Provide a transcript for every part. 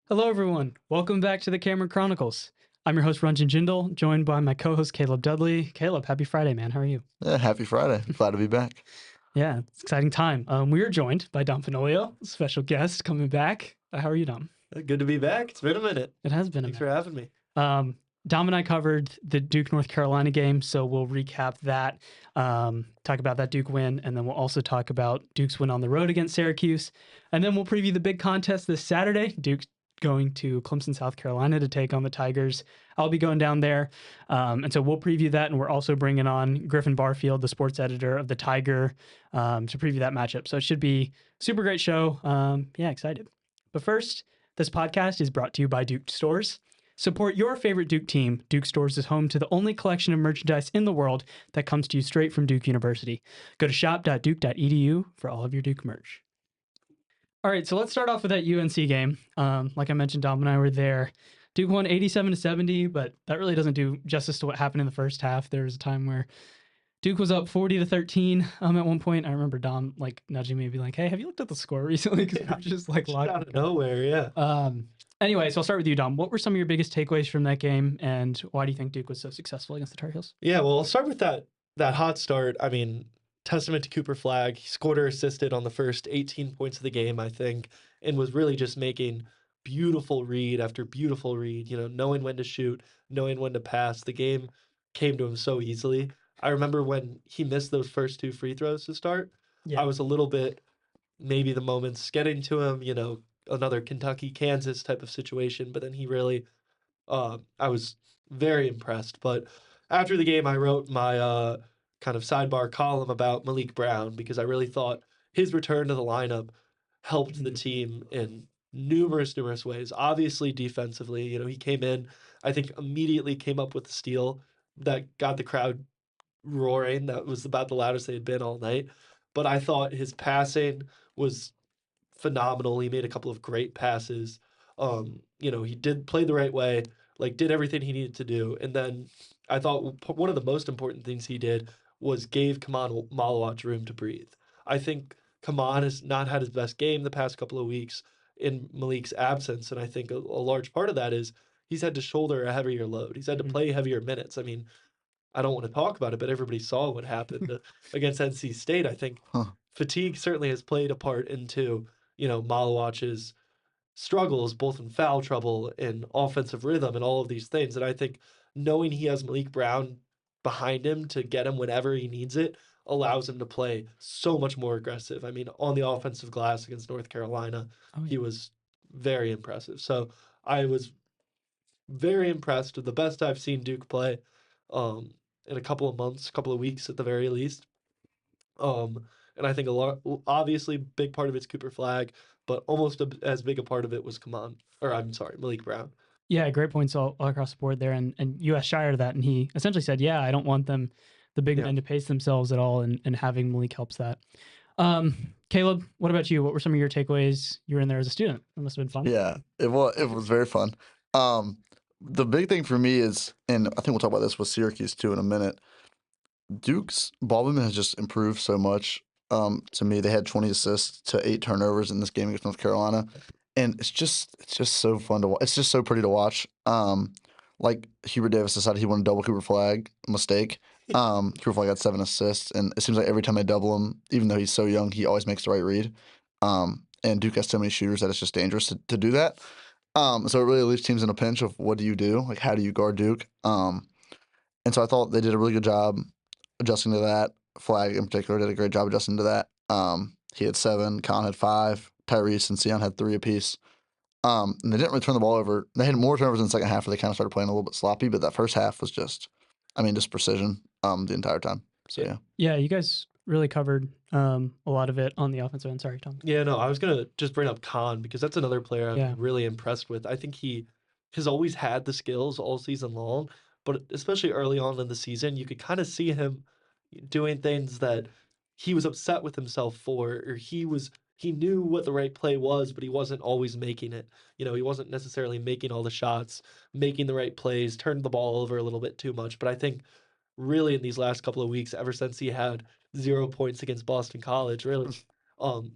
Hello, everyone. Welcome back to the Cameron Chronicles. I'm your host, Ranjan Jindal, joined by my co-host, Caleb Dudley. Caleb, happy Friday, man. How are you? Yeah, happy Friday. Glad to be back. Yeah, it's an exciting time. We are joined by Dom Fenoglio, special guest coming back. How are you, Dom? Good to be back. It's been a minute. It has been Thanks a for minute. having me. Dom and I covered the Duke North Carolina game, so we'll recap that, talk about that Duke win, and then we'll also talk about Duke's win on the road against Syracuse. And then we'll preview the big contest this Saturday. Duke's going to Clemson, South Carolina to take on the Tigers. I'll be going down there. And so we'll preview that, and we're also bringing on Griffin Barfield, the sports editor of the Tiger, to preview that matchup. So it should be a super great show. Yeah, excited. But first, this podcast is brought to you by Duke Stores. Support your favorite Duke team. Duke Stores is home to the only collection of merchandise in the world that comes to you straight from Duke University. Go to shop.duke.edu for all of your Duke merch. All right, so let's start off with that UNC game. Like I mentioned, Dom and I were there. Duke won 87-70, but that really doesn't do justice to what happened in the first half. There was a time where Duke was up 40-13 at one point. I remember Dom like nudging me and be like, "Hey, have you looked at the score recently?" Because we're just like Out of nowhere, yeah. Anyway, so I'll start with you, Dom. What were some of your biggest takeaways from that game, and why do you think Duke was so successful against the Tar Heels? Yeah, well, I'll start with that hot start. I mean, testament to Cooper Flagg. He scored or assisted on the first 18 points of the game, I think, and was really just making beautiful read after beautiful read, knowing when to shoot, knowing when to pass. The game came to him so easily. I remember when he missed those first two free throws to start, I was a little bit, maybe the moment's getting to him, another Kentucky, Kansas type of situation, but then he really, I was very impressed. But after the game, I wrote my kind of sidebar column about Malik Brown because I really thought his return to the lineup helped the team in numerous ways. Obviously, defensively, he came in, I think immediately came up with a steal that got the crowd roaring. That was about the loudest they had been all night. But I thought his passing was phenomenal. He made a couple of great passes. He did play the right way, like did everything he needed to do. And then I thought one of the most important things he did was gave Kaman Malawach room to breathe. I think Kaman has not had his best game the past couple of weeks in Malik's absence, and I think a large part of that is he's had to shoulder a heavier load. He's had to play heavier minutes. I mean, I don't want to talk about it, but everybody saw what happened against NC State. I think fatigue certainly has played a part into, Malawach's struggles, both in foul trouble and offensive rhythm and all of these things. And I think knowing he has Malik Brown behind him to get him whenever he needs it allows him to play so much more aggressive. I mean, on the offensive glass against North Carolina, he was very impressive. So I was very impressed with the best I've seen Duke play. In a couple of months, couple of weeks at the very least. And I think a lot, obviously, big part of it's Cooper Flagg, but almost as big a part of it was Malik Brown. Yeah, great points all across the board there. And you asked Shire that, and he essentially said, "Yeah, I don't want the big men, to pace themselves at all," and having Malik helps that. Caleb, what about you? What were some of your takeaways? You were in there as a student. It must have been fun. Yeah, it was very fun. The big thing for me is, and I think we'll talk about this with Syracuse too in a minute. Duke's ball movement has just improved so much. To me, they had 20 assists to 8 turnovers in this game against North Carolina, and it's just so fun to watch. It's just so pretty to watch. Like Hubert Davis decided he wanted to double Cooper Flagg, mistake. Cooper Flagg got 7 assists, and it seems like every time they double him, even though he's so young, he always makes the right read. And Duke has so many shooters that it's just dangerous to do that. So it really leaves teams in a pinch of what do you do? Like, how do you guard Duke? And so I thought they did a really good job adjusting to that. Flagg in particular did a great job adjusting to that. He had 7, Con had 5, Tyrese and Sion had 3 apiece. And they didn't really turn the ball over. They had more turnovers in the second half where they kind of started playing a little bit sloppy, but that first half was just precision the entire time. So, yeah. Yeah, you guys really covered a lot of it on the offensive end. Sorry, Tom. Yeah, no, I was going to just bring up Khan because that's another player I'm really impressed with. I think he has always had the skills all season long, but especially early on in the season, you could kind of see him doing things that he was upset with himself for, or he knew what the right play was, but he wasn't always making it. He wasn't necessarily making all the shots, making the right plays, turned the ball over a little bit too much. But I think really in these last couple of weeks, ever since he had 0 points against Boston College, really,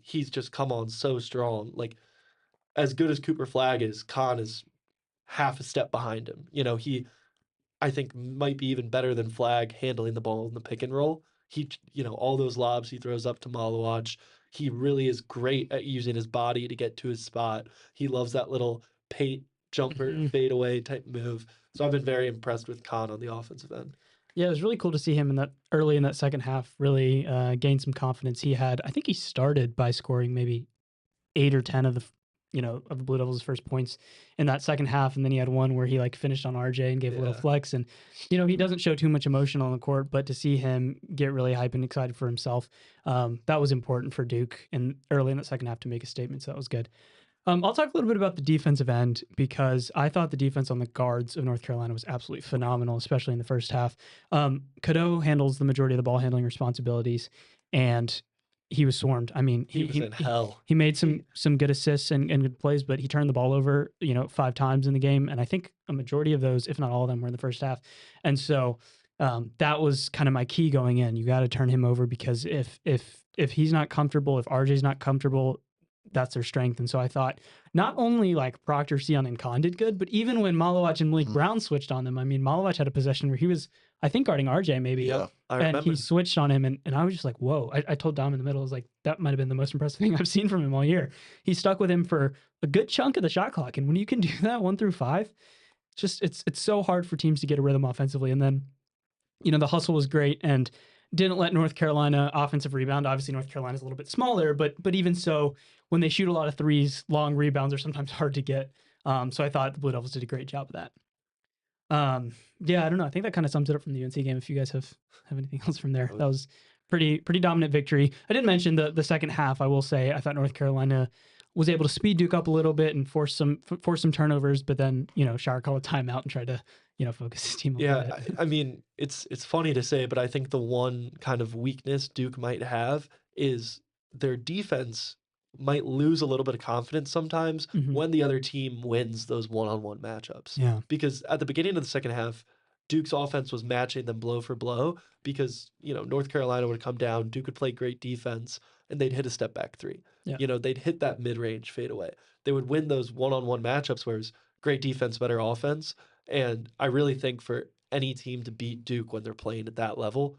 he's just come on so strong. Like as good as Cooper Flagg is, Khan is half a step behind him. He, I think, might be even better than Flagg handling the ball in the pick and roll. He, all those lobs he throws up to Malawach, he really is great at using his body to get to his spot. He loves that little paint jumper fadeaway type move. So I've been very impressed with Khan on the offensive end. Yeah, it was really cool to see him early in that second half really gain some confidence. I think he started by scoring maybe 8 or 10 of the Blue Devils' first points in that second half, and then he had one where he finished on RJ and gave a little flex, and he doesn't show too much emotion on the court, but to see him get really hyped and excited for himself, that was important for Duke and early in that second half to make a statement. So that was good. I'll talk a little bit about the defensive end because I thought the defense on the guards of North Carolina was absolutely phenomenal, especially in the first half. Cadeau handles the majority of the ball handling responsibilities, and he was swarmed. I mean, he was in hell. He made some good assists and good plays, but he turned the ball over, 5 times in the game, and I think a majority of those, if not all of them, were in the first half. And so that was kind of my key going in. You got to turn him over because if he's not comfortable, if RJ's not comfortable, that's their strength. And so I thought not only Proctor, Sion, and Khan did good, but even when Malawach and Malik Brown switched on them, I mean, Malawach had a possession where he was, I think, guarding RJ maybe. Yeah, I and remember. he switched on him, and I was just like, whoa. I told Dom in the middle, I was like, that might have been the most impressive thing I've seen from him all year. He stuck with him for a good chunk of the shot clock. And when you can do that 1 through 5, it's so hard for teams to get a rhythm offensively. And then, the hustle was great and didn't let North Carolina offensive rebound. Obviously, North Carolina's a little bit smaller, but even so, when they shoot a lot of threes, long rebounds are sometimes hard to get. So I thought the Blue Devils did a great job of that. Yeah, I don't know. I think that kind of sums it up from the UNC game. If you guys have anything else from there, that was pretty dominant victory. I didn't mention the second half. I will say I thought North Carolina was able to speed Duke up a little bit and force some turnovers, but then Shire called a timeout and tried to focus his team a little bit. I mean, it's funny to say, but I think the one kind of weakness Duke might have is their defense might lose a little bit of confidence sometimes when the other team wins those one-on-one matchups. Yeah. Because at the beginning of the second half, Duke's offense was matching them blow for blow because, North Carolina would come down, Duke would play great defense, and they'd hit a step back 3. Yeah. They'd hit that mid-range fadeaway. They would win those one-on-one matchups where it was great defense, better offense. And I really think for any team to beat Duke when they're playing at that level,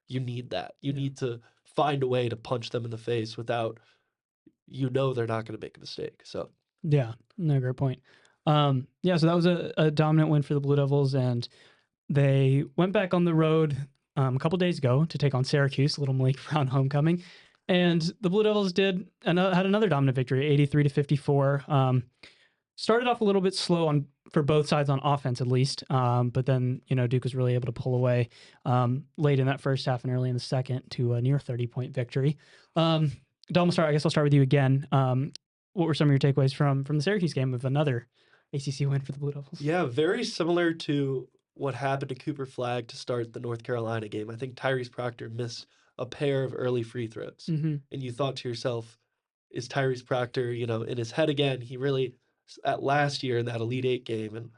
you need that. You need to find a way to punch them in the face without, they're not going to make a mistake. So yeah, no, great point. So that was a dominant win for the Blue Devils, and they went back on the road a couple days ago to take on Syracuse, little Malik Brown homecoming, and the Blue Devils had another dominant victory, 83-54. Started off a little bit slow for both sides on offense, at least, but then Duke was really able to pull away late in that first half and early in the second to a near 30-point victory. Dom, I guess I'll start with you again. What were some of your takeaways from the Syracuse game of another ACC win for the Blue Devils? Yeah, very similar to what happened to Cooper Flagg to start the North Carolina game. I think Tyrese Proctor missed a pair of early free throws. And you thought to yourself, is Tyrese Proctor, in his head again? He really, at last year in that Elite Eight game and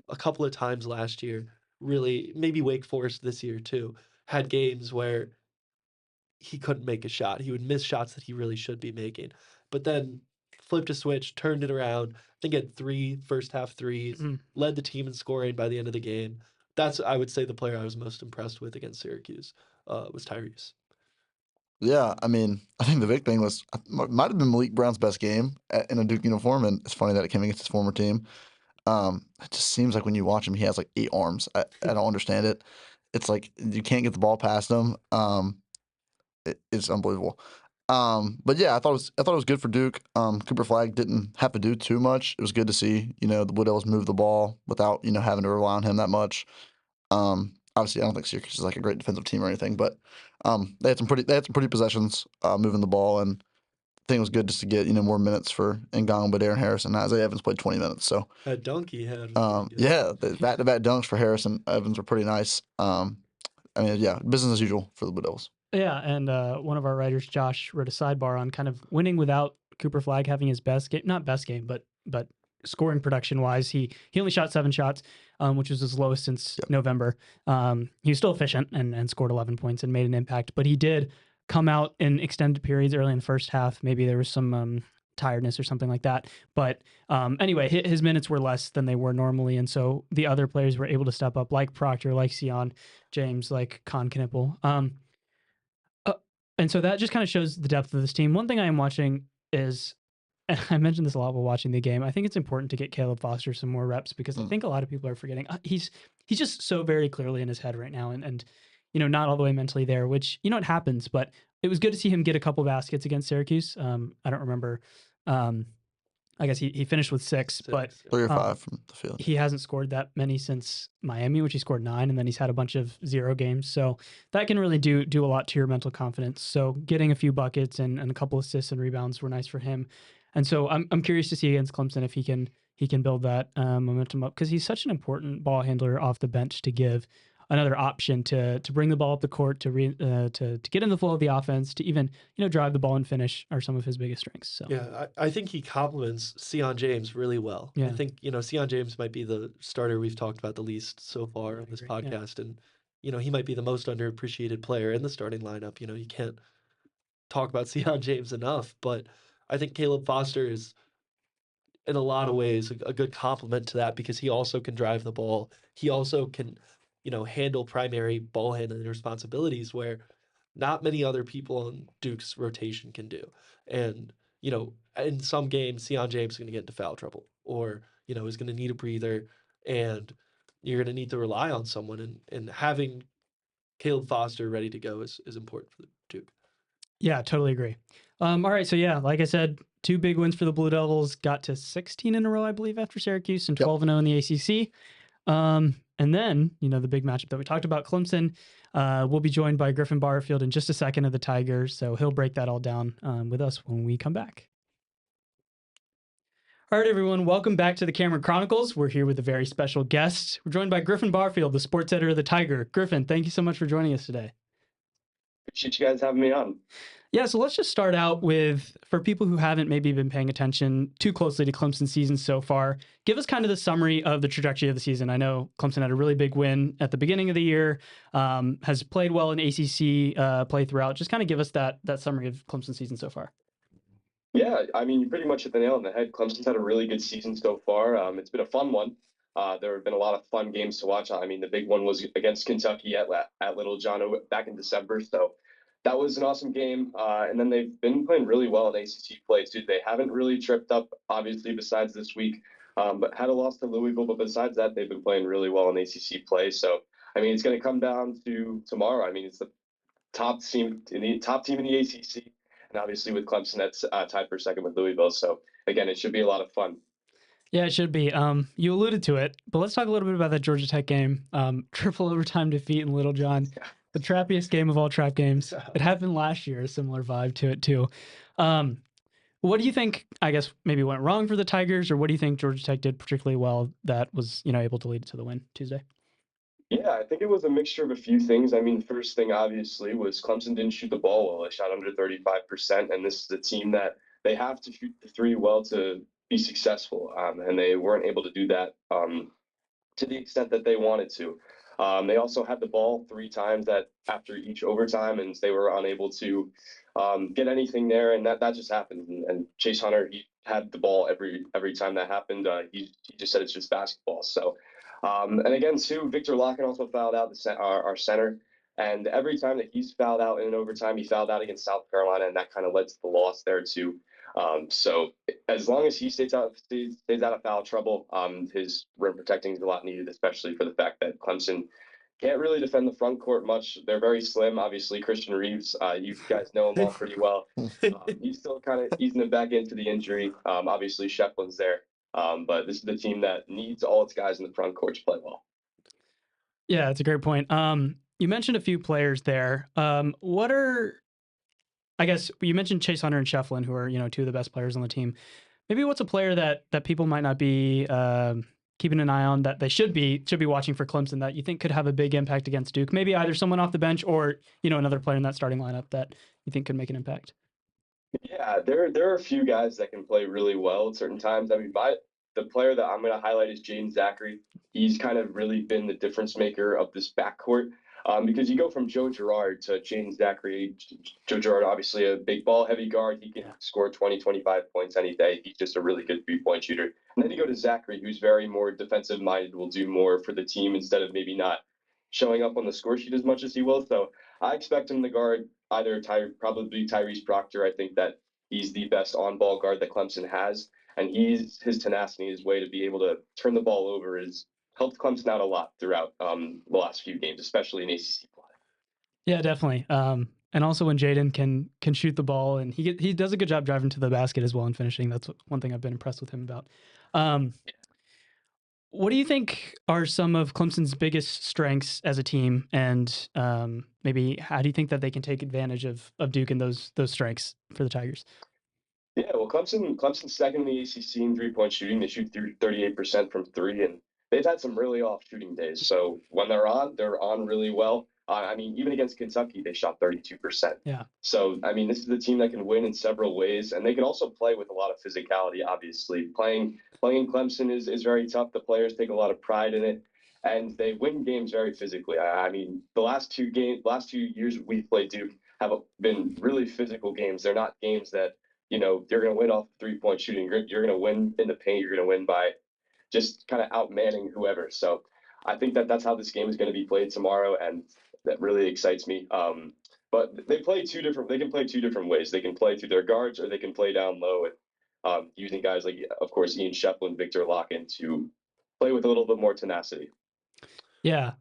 a couple of times last year, really, maybe Wake Forest this year too, had games where he couldn't make a shot. He would miss shots that he really should be making. But then flipped a switch, turned it around. I think had 3 first half threes, led the team in scoring by the end of the game. That's, I would say, the player I was most impressed with against Syracuse was Tyrese. Yeah, I mean, I think the big thing was, might have been Malik Brown's best game in a Duke uniform, and it's funny that it came against his former team. It just seems like when you watch him, he has 8 arms. I don't understand it. It's like you can't get the ball past him. It's unbelievable. But yeah, I thought it was good for Duke. Cooper Flagg didn't have to do too much. It was good to see, the Blue Devils move the ball without, having to rely on him that much. Obviously, I don't think Syracuse is a great defensive team or anything, but they had some pretty possessions moving the ball, and I think it was good just to get more minutes for Ngong, but Aaron Harrison. Isaiah Evans played 20 minutes, so that dunk he had. Yeah, the back-to-back dunks for Harrison Evans were pretty nice. I mean, yeah, business as usual for the Blue Devils. Yeah, and one of our writers, Josh, wrote a sidebar on kind of winning without Cooper Flagg having his best game, not best game, but scoring production-wise. He only shot 7 shots, which was his lowest since November. He was still efficient and scored 11 points and made an impact, but he did come out in extended periods early in the first half. Maybe there was some tiredness or something like that. But anyway, his minutes were less than they were normally. And so the other players were able to step up, like Proctor, like Sion James, like Con Knippel. And so that just kind of shows the depth of this team. One thing I am watching is, and I mentioned this a lot while watching the game, I think it's important to get Caleb Foster some more reps because I think a lot of people are forgetting. He's just so very clearly in his head right now and not all the way mentally there, which, it happens. But it was good to see him get a couple baskets against Syracuse. I don't remember. I guess he finished with six, but 3 or 5 from the field. He hasn't scored that many since Miami, which he scored 9, and then he's had a bunch of 0 games. So that can really do a lot to your mental confidence. So getting a few buckets and a couple assists and rebounds were nice for him. And so I'm curious to see against Clemson if he can build that momentum up because he's such an important ball handler off the bench to give another option to bring the ball up the court, to get in the flow of the offense, to even drive the ball and finish are some of his biggest strengths. So yeah, I think he complements Sion James really well. Yeah. I think Sion James might be the starter we've talked about the least so far on this podcast, and he might be the most underappreciated player in the starting lineup. You can't talk about Sion James enough, but I think Caleb Foster is in a lot of ways a good complement to that because he also can drive the ball. He also can handle primary ball handling responsibilities where not many other people on Duke's rotation can do. And, in some games, Sion James is going to get into foul trouble or, is going to need a breather and you're going to need to rely on someone. And having Caleb Foster ready to go is important for Duke. Yeah, totally agree. All right. So, yeah, like I said, 2 big wins for the Blue Devils, got to 16 in a row, I believe, after Syracuse and 12-0 in the ACC. And then, the big matchup that we talked about, Clemson, we'll be joined by Griffin Barfield in just a second of the Tigers. So he'll break that all down with us when we come back. All right, everyone, welcome back to the Cameron Chronicles. We're here with a very special guest. We're joined by Griffin Barfield, the sports editor of the Tiger. Griffin, thank you so much for joining us today. Appreciate you guys having me on. Yeah, so let's just start out with, for people who haven't maybe been paying attention too closely to Clemson's season so far, give us kind of the summary of the trajectory of the season. I know Clemson had a really big win at the beginning of the year, has played well in ACC play throughout. Just kind of give us that summary of Clemson's season so far. Yeah, I mean, you pretty much hit the nail on the head. Clemson's had a really good season so far. It's been a fun one. There have been a lot of fun games to watch. I mean, the big one was against Kentucky at Little John back in December. So that was an awesome game. And then they've been playing really well in ACC play, too. They haven't really tripped up, obviously, besides this week, but had a loss to Louisville. But besides that, they've been playing really well in ACC play. So, I mean, it's going to come down to tomorrow. I mean, it's the top team in the ACC. And obviously with Clemson, that's tied for second with Louisville. So, again, it should be a lot of fun. Yeah, it should be. You alluded to it, but let's talk a little bit about that Georgia Tech game. Triple overtime defeat in Little John. Yeah. The trappiest game of all trap games. It happened last year, a similar vibe to it too. What do you think, I guess, maybe went wrong for the Tigers, or what do you think Georgia Tech did particularly well that was, able to lead to the win Tuesday? Yeah, I think it was a mixture of a few things. I mean, first thing, obviously, was Clemson didn't shoot the ball well. They shot under 35%, and this is a team that they have to shoot the three well to be successful, and they weren't able to do that to the extent that they wanted to. They also had the ball 3 times after each overtime, and they were unable to get anything there, and that just happened. And Chase Hunter, he had the ball every time that happened. He just said it's just basketball. So, and again, too, Victor Locken also fouled out our center, and every time that he's fouled out in an overtime, he fouled out against South Carolina, and that kind of led to the loss there too. So as long as he stays out of foul trouble, his rim protecting is a lot needed, especially for the fact that Clemson can't really defend the front court much. They're very slim. Obviously, Christian Reeves, you guys know him all pretty well. He's still kind of easing it back into the injury. Obviously, Shefflin's there. But this is the team that needs all its guys in the front court to play well. Yeah, that's a great point. You mentioned a few players there. I guess you mentioned Chase Hunter and Shefflin, who are, 2 of the best players on the team. Maybe what's a player that people might not be keeping an eye on that they should be watching for Clemson that you think could have a big impact against Duke? Maybe either someone off the bench or, another player in that starting lineup that you think could make an impact. Yeah, there are a few guys that can play really well at certain times. I mean, the player that I'm going to highlight is Jaden Zachary. He's kind of really been the difference maker of this backcourt. Because you go from Joe Girard to James Zachary. Joe Girard, obviously a big ball heavy guard. He can score 20, 25 points any day. He's just a really good 3-point shooter. And then you go to Zachary, who's very more defensive minded, will do more for the team instead of maybe not showing up on the score sheet as much as he will. So I expect him to guard either probably Tyrese Proctor. I think that he's the best on ball guard that Clemson has. And his tenacity, his way to be able to turn the ball over is helped Clemson out a lot throughout the last few games, especially in ACC play. Yeah, definitely. And also when Jaden can shoot the ball, and he does a good job driving to the basket as well and finishing. That's one thing I've been impressed with him about. What do you think are some of Clemson's biggest strengths as a team, and maybe how do you think that they can take advantage of Duke and those strengths for the Tigers? Yeah, well, Clemson's second in the ACC in 3-point shooting. They shoot 38% from three, and they've had some really off shooting days. So when they're on really well. I mean, even against Kentucky, they shot 32%. Yeah. So, I mean, this is a team that can win in several ways, and they can also play with a lot of physicality, obviously. Playing in Clemson is very tough. The players take a lot of pride in it, and they win games very physically. I mean, the last 2 years we've played Duke have been really physical games. They're not games that you're going to win off 3-point shooting. You're going to win in the paint. You're going to win by just kind of outmanning whoever. So I think that that's how this game is going to be played tomorrow, and that really excites me. But they can play 2 different ways. They can play through their guards, or they can play down low and using guys like, of course, Ian Shefflin, Victor Locken to play with a little bit more tenacity. Yeah.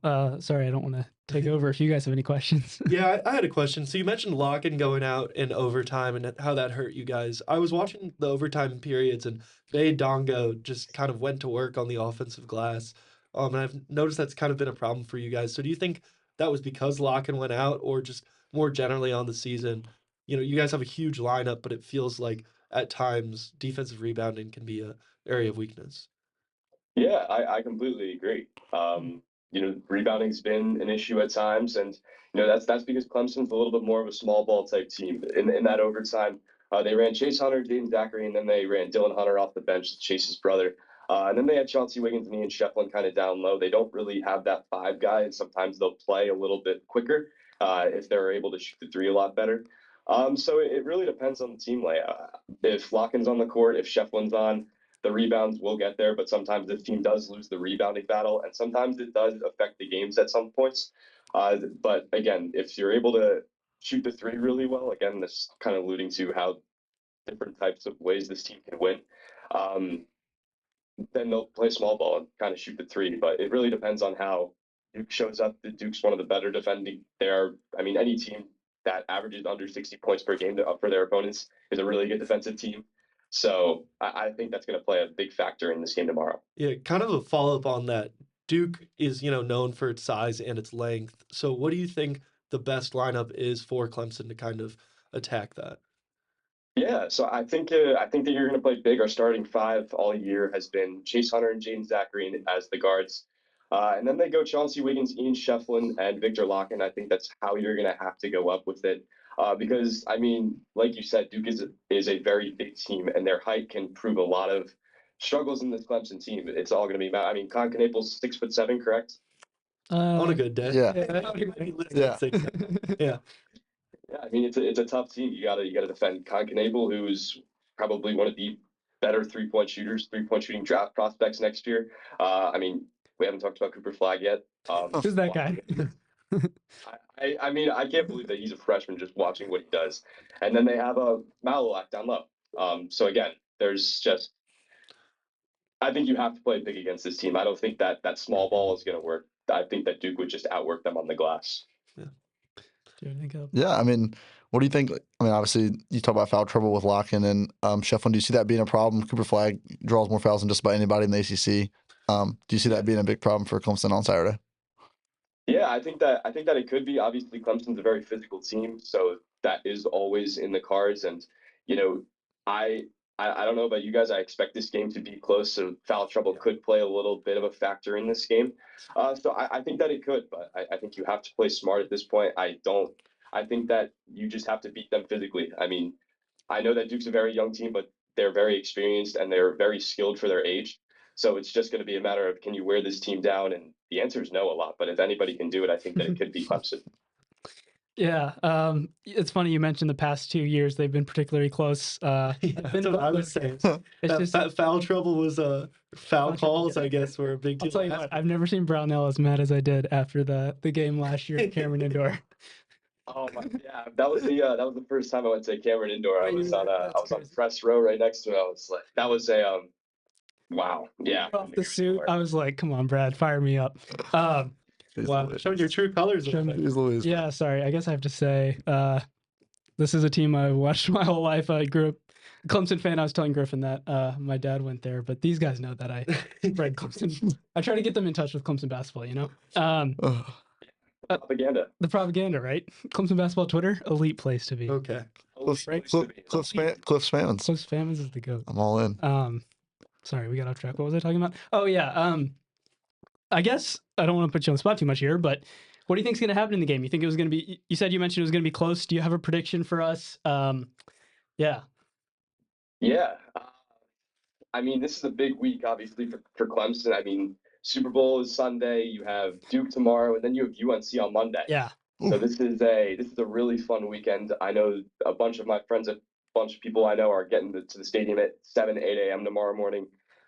Sorry, I don't want to take over if you guys have any questions. Yeah, I had a question. So you mentioned Locken going out in overtime and how that hurt you guys. I was watching the overtime periods, and Bae Dongo just kind of went to work on the offensive glass. And I've noticed that's kind of been a problem for you guys. So do you think that was because Locken went out, or just more generally on the season? You guys have a huge lineup, but it feels like at times defensive rebounding can be an area of weakness. Yeah, I completely agree. Rebounding's been an issue at times, and that's because Clemson's a little bit more of a small ball type team. In that overtime, they ran Chase Hunter, Jaden Zachary, and then they ran Dylan Hunter off the bench, Chase's brother. And then they had Chauncey Wiggins and Ian Shefflin kind of down low. They don't really have that 5 guy, and sometimes they'll play a little bit quicker if they're able to shoot the 3 a lot better. So it really depends on the team layout. If Locken's on the court, if Shefflin's on, the rebounds will get there, but sometimes this team does lose the rebounding battle, and sometimes it does affect the games at some points. But again, if you're able to shoot the 3 really well, again, this kind of alluding to how different types of ways this team can win, then they'll play small ball and kind of shoot the 3. But it really depends on how Duke shows up. The Duke's one of the better defending. Any team that averages under 60 points per game for their opponents is a really good defensive team. So I think that's going to play a big factor in this game tomorrow. Yeah, kind of a follow-up on that. Duke is, known for its size and its length. So what do you think the best lineup is for Clemson to kind of attack that? Yeah, so I think that you're going to play big. Our starting 5 all year has been Chase Hunter and Jaden Zachary as the guards. And then they go Chauncey Wiggins, Ian Shefflin, and Victor Locken. I think that's how you're going to have to go up with it. Because, I mean, like you said, Duke is a very big team, and their height can prove a lot of struggles in this Clemson team. It's all going to be about, Con Knaple's 6'7", correct? On a good day. Yeah. Yeah. Yeah. Yeah, I mean, it's a tough team. You gotta defend Con Knable, who's probably one of the better 3-point shooting draft prospects next year. We haven't talked about Cooper Flagg yet. Who's that guy? I can't believe that he's a freshman just watching what he does. And then they have a Malolak down low. So again, I think you have to play big against this team. I don't think that small ball is going to work. I think that Duke would just outwork them on the glass. Yeah, what do you think? Obviously, you talk about foul trouble with Locken and Shefflin. Do you see that being a problem? Cooper Flagg draws more fouls than just about anybody in the ACC. Do you see that being a big problem for Clemson on Saturday? Yeah, I think that it could be. Obviously, Clemson's a very physical team, so that is always in the cards. And I don't know about you guys. I expect this game to be close, so foul trouble could play a little bit of a factor in this game. So I think that it could, but I think you have to play smart at this point. I think that you just have to beat them physically. I know that Duke's a very young team, but they're very experienced and they're very skilled for their age. So it's just going to be a matter of, can you wear this team down and the answer is no a lot. But if anybody can do it, I think that it could be Clemson. Yeah, it's funny you mentioned the past 2 years they've been particularly close. Yeah, that's what I was saying. That foul trouble was foul calls, I guess, were a big deal. I'll tell you what, I've never seen Brownell as mad as I did after the game last year at Cameron Indoor. Oh my, yeah, that was the first time I went to Cameron Indoor. I was on crazy. press row right next to it. I was like, that was a wow, yeah. Off the suit, I was like, come on, Brad, fire me up. Wow, showing your true colors. Yeah, sorry. I guess I have to say, this is a team I've watched my whole life. I grew up a Clemson fan. I was telling Griffin that my dad went there, but these guys know that I read Clemson. I try to get them in touch with Clemson basketball, you know? Propaganda. The propaganda, right? Clemson basketball Twitter, elite place to be. Okay. Cliff Spamons. Cliff Spamons is the GOAT. I'm all in. Sorry, we got off track. What was I talking about? Oh, yeah. I guess I don't want to put you on the spot too much here, but what do you think is going to happen in the game? You think it was going to be, you mentioned it was going to be close. Do you have a prediction for us? Yeah. Yeah. I mean, this is a big week, obviously, for Clemson. I mean, Super Bowl is Sunday. You have Duke tomorrow, and then you have UNC on Monday. Yeah. So this is a really fun weekend. I know a bunch of my friends, a bunch of people I know are getting to the stadium at 7, 8 a.m. tomorrow morning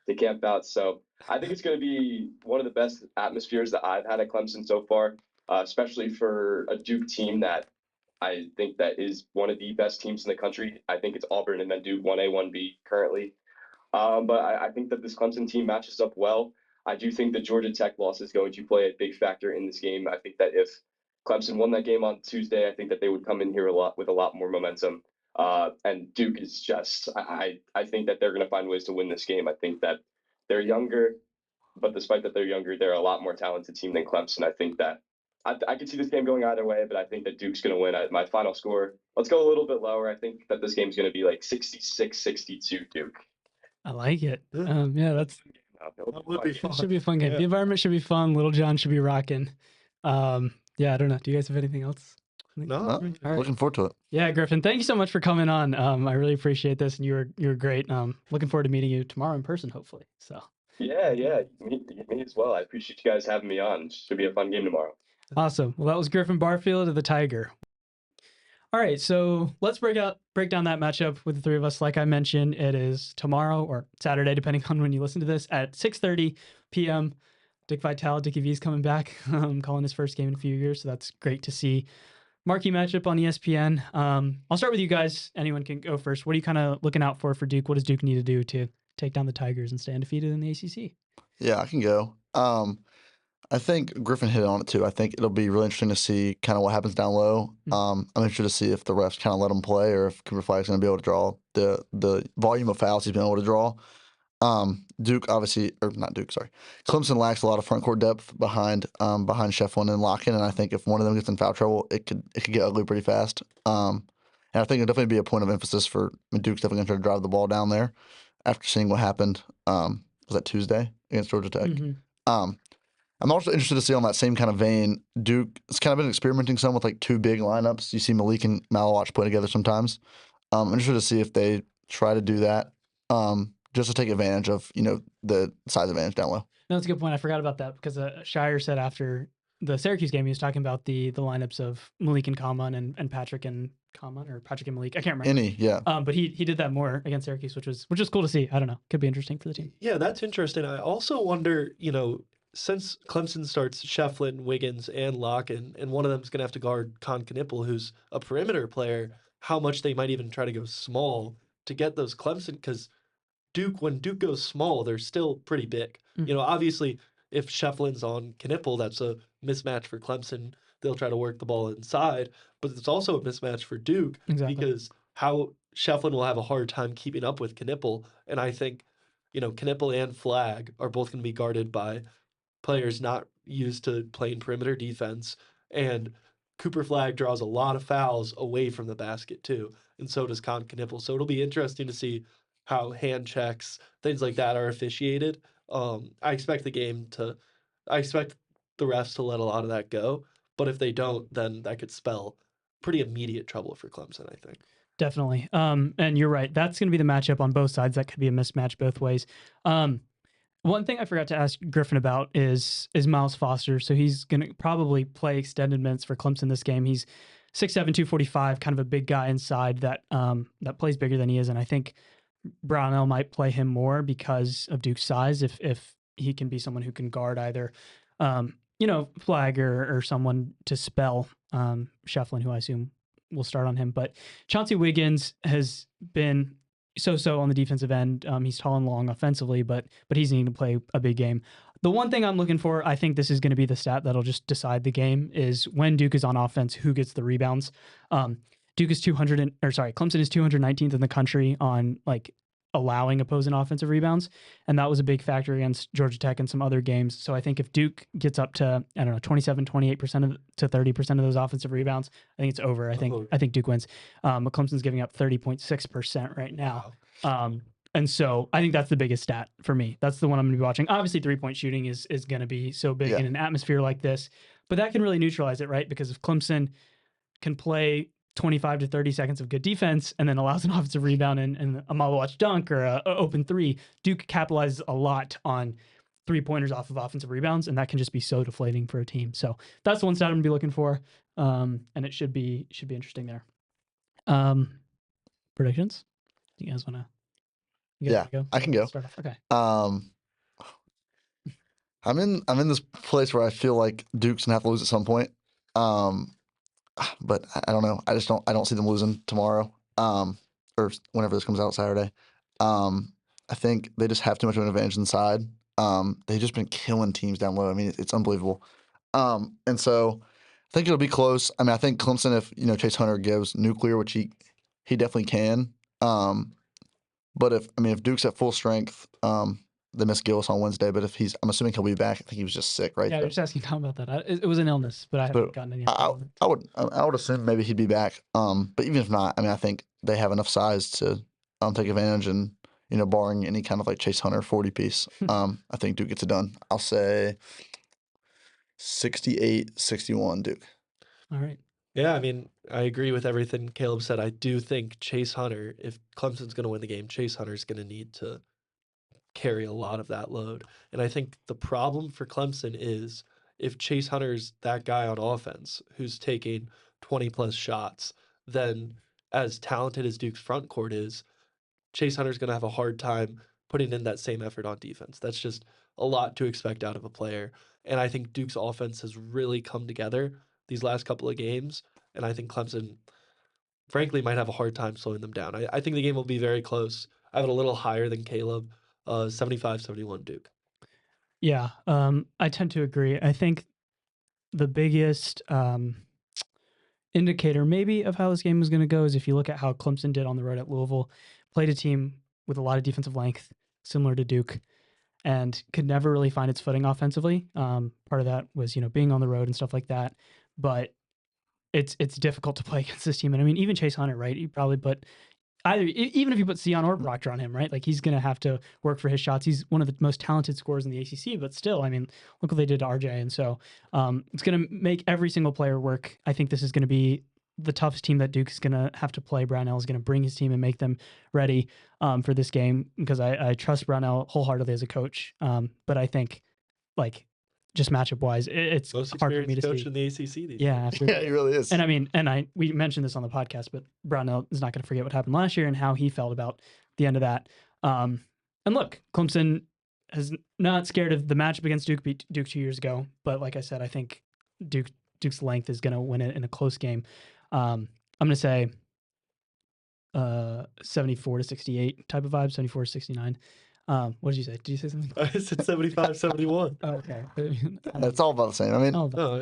to camp out. So I think it's going to be one of the best atmospheres that I've had at Clemson so far, especially for a Duke team that I think that is one of the best teams in the country. I think it's Auburn and then Duke 1A, 1B currently. But I think that this Clemson team matches up well. I do think the Georgia Tech loss is going to play a big factor in this game. I think that if Clemson won that game on Tuesday, I think that they would come in here with a lot more momentum. And Duke is just, I think that they're going to find ways to win this game. I think that they're younger, but despite that they're younger, they're a lot more talented team than Clemson. I think that I could see this game going either way, but I think that Duke's going to win. My final score, let's go a little bit lower. I think that this game's going to be like 66-62 Duke. I like it. Yeah, that would be fun. should be a fun game. Yeah. The environment should be fun. Little John should be rocking. Yeah, I don't know. Do you guys have anything else? No. All right. Looking forward to it. Yeah, Griffin, thank you so much for coming on. I really appreciate this, and you're great. Looking forward to meeting you tomorrow in person, hopefully. So. Yeah, me as well. I appreciate you guys having me on. Should be a fun game tomorrow. Awesome. Well, that was Griffin Barfield of the Tiger. All right, so let's break down that matchup with the three of us. Like I mentioned, it is tomorrow or Saturday, depending on when you listen to this, at 6:30 p.m. Dick Vitale, Dickie V's coming back, calling his first game in a few years, so that's great to see. Marquee matchup on ESPN. I'll start with you guys. Anyone can go first. What are you kind of looking out for Duke? What does Duke need to do to take down the Tigers and stay undefeated in the ACC? Yeah, I can go. I think Griffin hit on it too. I think it'll be really interesting to see kind of what happens down low. I'm interested to see if the refs kind of let him play or if Cooper Flag's going to be able to draw the volume of fouls he's been able to draw. Duke obviously, or not Duke, sorry. Clemson lacks a lot of front court depth behind Shefflin and Locken, and I think if one of them gets in foul trouble, it could get ugly pretty fast. And I think it'll definitely be a point of emphasis for Duke's definitely going to try to drive the ball down there after seeing what happened. Was that Tuesday against Georgia Tech? I'm also interested to see on that same kind of vein, Duke has kind of been experimenting some with like two big lineups. You see Malik and Malawach play together sometimes. I'm interested to see if they try to do that just to take advantage of, the size advantage down low. No, that's a good point. I forgot about that because Shire said after the Syracuse game, he was talking about the lineups of Malik and Kaman and Patrick and Kaman, or Patrick and Malik. I can't remember. Yeah. But he did that more against Syracuse, which was cool to see. I don't know. Could be interesting for the team. Yeah, that's interesting. I also wonder, since Clemson starts Shefflin, Wiggins, and Locken, and one of them is going to have to guard Con Knippel, who's a perimeter player, how much they might even try to go small to get those Clemson, because when Duke goes small, they're still pretty big. Obviously, if Shefflin's on Knippel, that's a mismatch for Clemson. They'll try to work the ball inside, but it's also a mismatch for Duke because how Shefflin will have a hard time keeping up with Knippel, and I think, Knippel and Flag are both going to be guarded by players not used to playing perimeter defense, and Cooper Flag draws a lot of fouls away from the basket too, and so does Con Knippel. So it'll be interesting to see how hand checks, things like that, are officiated. I expect the refs to let a lot of that go, but if they don't, then that could spell pretty immediate trouble for Clemson, I think. Definitely. And you're right. That's going to be the matchup on both sides. That could be a mismatch both ways. One thing I forgot to ask Griffin about is Miles Foster. So he's going to probably play extended minutes for Clemson this game. He's 6'7", 245, kind of a big guy inside that that plays bigger than he is. And I think Brownell might play him more because of Duke's size if he can be someone who can guard either, Flag or someone to spell Shefflin, who I assume will start on him. But Chauncey Wiggins has been so on the defensive end. He's tall and long offensively, but he's needing to play a big game. The one thing I'm looking for, I think this is going to be the stat that'll just decide the game, is when Duke is on offense, who gets the rebounds. Clemson is 219th in the country on allowing opposing offensive rebounds, and that was a big factor against Georgia Tech and some other games. So I think if Duke gets up to 27, 28% to 30% of those offensive rebounds, I think it's over. I think Duke wins. But Clemson's giving up 30.6% right now. Wow. And so I think that's the biggest stat for me. That's the one I'm going to be watching. Obviously, 3-point shooting is going to be so big in an atmosphere like this, but that can really neutralize it, right? Because if Clemson can play 25 to 30 seconds of good defense and then allows an offensive rebound and a Mala Watch dunk or a open three, Duke capitalizes a lot on 3-pointers off of offensive rebounds, and that can just be so deflating for a team. So that's the one stat I'm going to be looking for, and it should be interesting there. Predictions? Do you guys want to? Yeah, go? I can go. Start off. Okay. I'm in this place where I feel like Duke's gonna have to lose at some point. But I don't know. I don't see them losing tomorrow. Or whenever this comes out Saturday. I think they just have too much of an advantage inside. They've just been killing teams down low. I mean, it's unbelievable. And so I think it'll be close. I mean, I think Clemson, if Chase Hunter gives nuclear, which he definitely can. But if Duke's at full strength, they miss Gillis on Wednesday. But I'm assuming he'll be back. I think he was just sick, right? Yeah, I was just asking Tom about that. It was an illness, but I haven't gotten any. I would assume maybe he'd be back. But even if not, I think they have enough size to take advantage and barring any kind of Chase Hunter 40 piece. I think Duke gets it done. I'll say 68-61 Duke. All right. Yeah, I agree with everything Caleb said. I do think Chase Hunter, if Clemson's going to win the game, Chase Hunter's going to need to carry a lot of that load. And I think the problem for Clemson is if Chase Hunter's that guy on offense who's taking 20-plus shots, then as talented as Duke's front court is, Chase Hunter's going to have a hard time putting in that same effort on defense. That's just a lot to expect out of a player. And I think Duke's offense has really come together these last couple of games, and I think Clemson, frankly, might have a hard time slowing them down. I think the game will be very close. I have it a little higher than Caleb, 75-71 Duke. Yeah, I tend to agree. I think the biggest indicator maybe of how this game is going to go is if you look at how Clemson did on the road at Louisville, played a team with a lot of defensive length, similar to Duke, and could never really find its footing offensively. Part of that was, being on the road and stuff like that. But it's difficult to play against this team. And even Chase Hunter, right? You probably put even if you put Sion or Proctor on him, right? He's going to have to work for his shots. He's one of the most talented scorers in the ACC, but still, look what they did to RJ. And so it's going to make every single player work. I think this is going to be the toughest team that Duke's going to have to play. Brownell is going to bring his team and make them ready for this game because I trust Brownell wholeheartedly as a coach. But I think, just matchup wise, it's most hard for me to coach see. in the ACC. Yeah, he really is. And we mentioned this on the podcast, but Brownell is not going to forget what happened last year and how he felt about the end of that. And look, Clemson has not scared of the matchup against Duke. Beat Duke 2 years ago, but like I said, I think Duke's length is going to win it in a close game. I'm going to say 74-68 type of vibe, 74-69. What did you say? Did you say something? I said 75-71. Oh, okay. It's all about the same.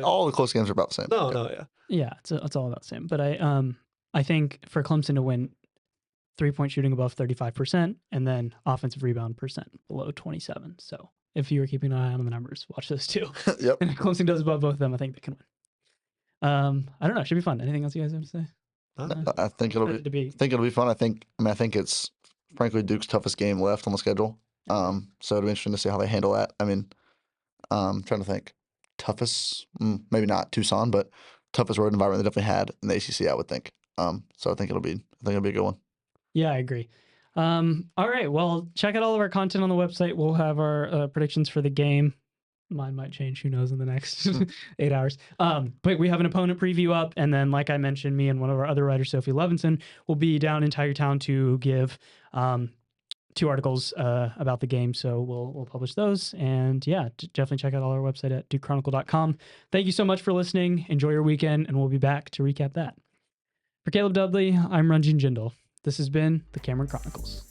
All the close games are about the same. Yeah. Yeah, it's all about the same. But I think for Clemson to win, 3-point shooting above 35%, and then offensive rebound percent below 27. So if you were keeping an eye on the numbers, watch those two. Yep. And if Clemson does above both of them, I think they can win. I don't know. It should be fun. Anything else you guys have to say? I think it'll be fun. I think it's frankly Duke's toughest game left on the schedule. So it'll be interesting to see how they handle that. I'm trying to think. Toughest, maybe not Tucson, but toughest road environment they definitely had in the ACC, I would think. So I think it'll be a good one. Yeah, I agree. All right. Well, check out all of our content on the website. We'll have our predictions for the game. Mine might change. Who knows in the next 8 hours. But we have an opponent preview up. And then, like I mentioned, me and one of our other writers, Sophie Levinson, will be down in Tigertown to give 2 articles about the game. So we'll publish those. And yeah, definitely check out all our website at dukechronicle.com. Thank you so much for listening. Enjoy your weekend. And we'll be back to recap that. For Caleb Dudley, I'm Ranjan Jindal. This has been the Cameron Chronicles.